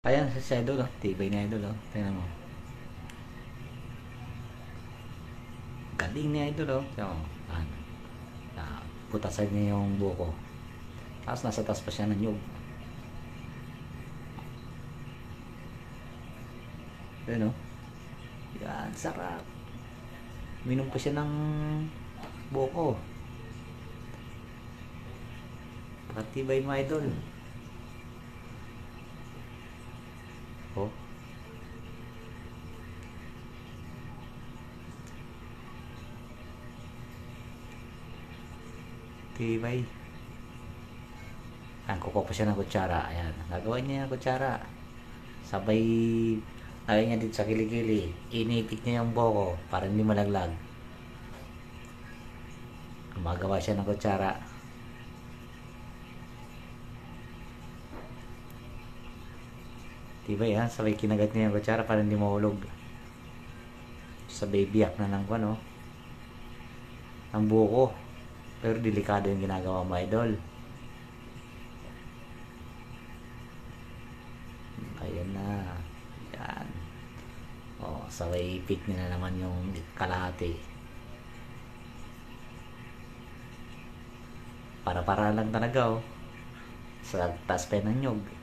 Ayan, si idol, oh. Tibay na idol, oh. Tingnan mo. Galing ni idol, oh. Tingnan mo. Ano. Putasan niya yung buko. Tapos nasa taas pa siya ng nyug. Ayan, oh. Yan, sarap. Minom pa siya ng buko. Pakatibay mo, idol. Oh. Tibay. Ayan, kukuha pa siya ng kutsara. Ayan, nagawa niya yung kutsara. Sabay, lagay niya dito sa kilikili. Inipit niya yung buko para hindi malaglag. Gumagawa siya ng kutsara. Tibay ha, sabay kinagat niya yung kutsara para hindi mahulog. Sabay biyak na ng ano, ng buko. Pero delikado yung ginagawa mo, idol. Ayan na. Yan. O, sabay ipit niya na naman yung kalahati. Para-para lang talaga, oh. Sa taas pa ng nyug.